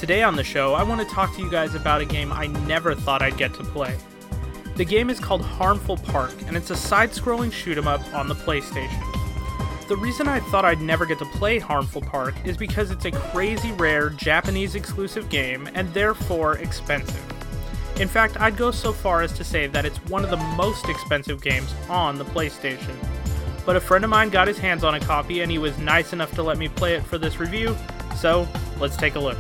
Today on the show, I want to talk to you guys about a game I never thought I'd get to play. The game is called Harmful Park, and it's a side-scrolling shoot-'em-up on the PlayStation. The reason I thought I'd never get to play Harmful Park is because it's a crazy rare Japanese-exclusive game, and therefore expensive. In fact, I'd go so far as to say that it's one of the most expensive games on the PlayStation. But a friend of mine got his hands on a copy, and he was nice enough to let me play it for this review, so let's take a look.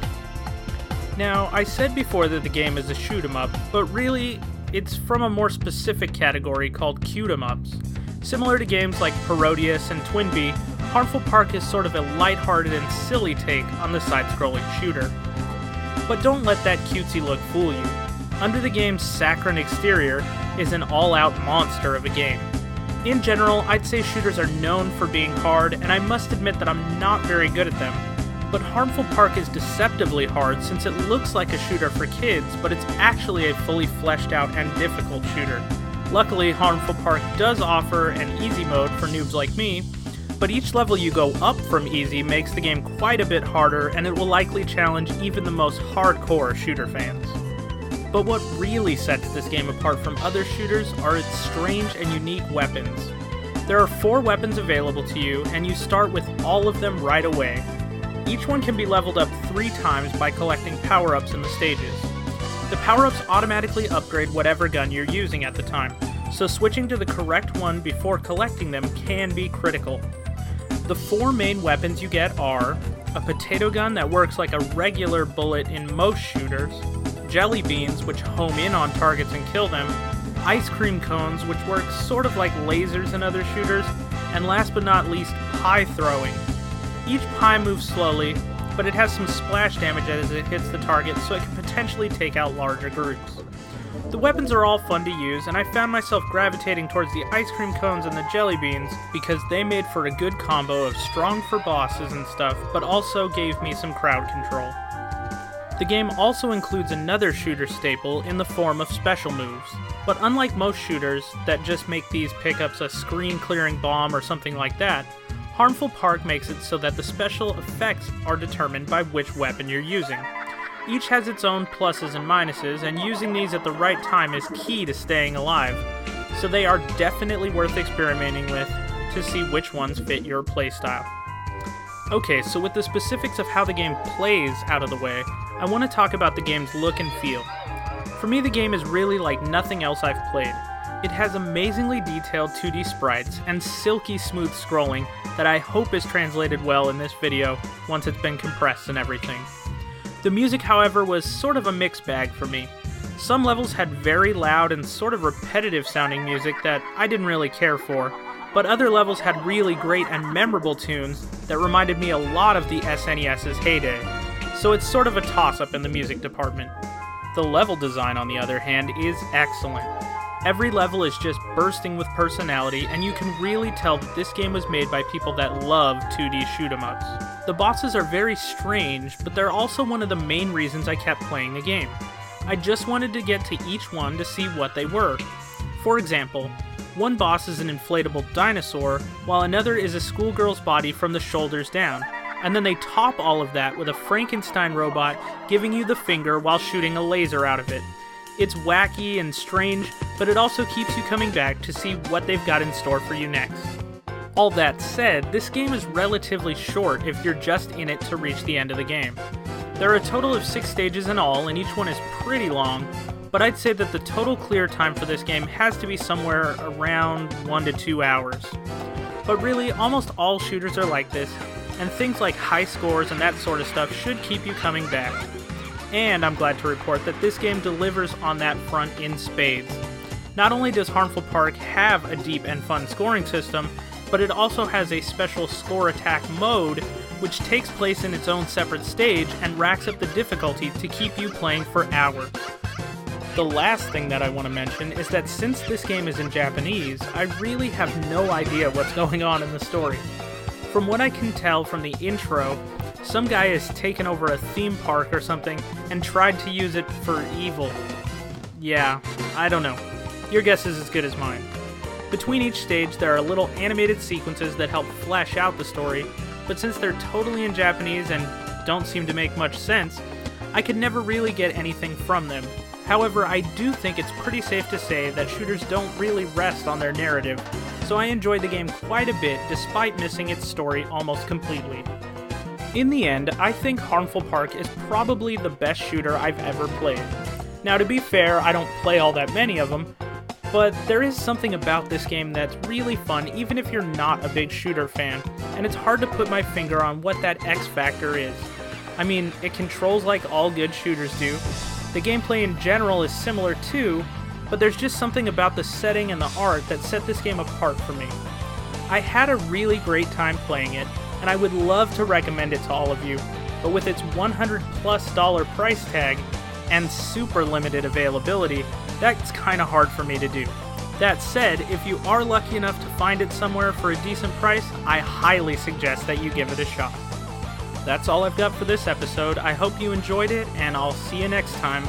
Now, I said before that the game is a shoot-'em-up, but really, it's from a more specific category called cute-'em-ups. Similar to games like Parodius and Twinbee, Harmful Park is sort of a lighthearted and silly take on the side-scrolling shooter. But don't let that cutesy look fool you. Under the game's saccharine exterior is an all-out monster of a game. In general, I'd say shooters are known for being hard, and I must admit that I'm not very good at them. But Harmful Park is deceptively hard since it looks like a shooter for kids, but it's actually a fully fleshed out and difficult shooter. Luckily, Harmful Park does offer an easy mode for noobs like me, but each level you go up from easy makes the game quite a bit harder, and it will likely challenge even the most hardcore shooter fans. But what really sets this game apart from other shooters are its strange and unique weapons. There are 4 weapons available to you, and you start with all of them right away. Each one can be leveled up 3 times by collecting power-ups in the stages. The power-ups automatically upgrade whatever gun you're using at the time, so switching to the correct one before collecting them can be critical. The 4 main weapons you get are a potato gun that works like a regular bullet in most shooters, jelly beans which home in on targets and kill them, ice cream cones which work sort of like lasers in other shooters, and last but not least, pie throwing. Each pie moves slowly, but it has some splash damage as it hits the target, so it can potentially take out larger groups. The weapons are all fun to use, and I found myself gravitating towards the ice cream cones and the jelly beans because they made for a good combo of strong for bosses and stuff, but also gave me some crowd control. The game also includes another shooter staple in the form of special moves, but unlike most shooters that just make these pickups a screen-clearing bomb or something like that, Harmful Park makes it so that the special effects are determined by which weapon you're using. Each has its own pluses and minuses, and using these at the right time is key to staying alive, so they are definitely worth experimenting with to see which ones fit your playstyle. Okay, so with the specifics of how the game plays out of the way, I want to talk about the game's look and feel. For me, the game is really like nothing else I've played. It has amazingly detailed 2D sprites and silky smooth scrolling that I hope is translated well in this video once it's been compressed and everything. The music, however, was sort of a mixed bag for me. Some levels had very loud and sort of repetitive sounding music that I didn't really care for, but other levels had really great and memorable tunes that reminded me a lot of the SNES's heyday, so it's sort of a toss-up in the music department. The level design, on the other hand, is excellent. Every level is just bursting with personality, and you can really tell that this game was made by people that love 2D shoot-'em-ups. The bosses are very strange, but they're also one of the main reasons I kept playing the game. I just wanted to get to each one to see what they were. For example, one boss is an inflatable dinosaur, while another is a schoolgirl's body from the shoulders down, and then they top all of that with a Frankenstein robot giving you the finger while shooting a laser out of it. It's wacky and strange, but it also keeps you coming back to see what they've got in store for you next. All that said, this game is relatively short if you're just in it to reach the end of the game. There are a total of 6 stages in all, and each one is pretty long, but I'd say that the total clear time for this game has to be somewhere around 1 to 2 hours. But really, almost all shooters are like this, and things like high scores and that sort of stuff should keep you coming back. And I'm glad to report that this game delivers on that front in spades. Not only does Harmful Park have a deep and fun scoring system, but it also has a special score attack mode, which takes place in its own separate stage and racks up the difficulty to keep you playing for hours. The last thing that I want to mention is that since this game is in Japanese, I really have no idea what's going on in the story. From what I can tell from the intro, some guy has taken over a theme park or something and tried to use it for evil. Yeah, I don't know. Your guess is as good as mine. Between each stage, there are little animated sequences that help flesh out the story, but since they're totally in Japanese and don't seem to make much sense, I could never really get anything from them. However, I do think it's pretty safe to say that shooters don't really rest on their narrative, so I enjoyed the game quite a bit despite missing its story almost completely. In the end, I think Harmful Park is probably the best shooter I've ever played. Now, to be fair, I don't play all that many of them, but there is something about this game that's really fun even if you're not a big shooter fan, and it's hard to put my finger on what that X factor is. I mean, it controls like all good shooters do, the gameplay in general is similar too, but there's just something about the setting and the art that set this game apart for me. I had a really great time playing it, and I would love to recommend it to all of you, but with its $100+ price tag and super limited availability, that's kinda hard for me to do. That said, if you are lucky enough to find it somewhere for a decent price, I highly suggest that you give it a shot. That's all I've got for this episode. I hope you enjoyed it, and I'll see you next time.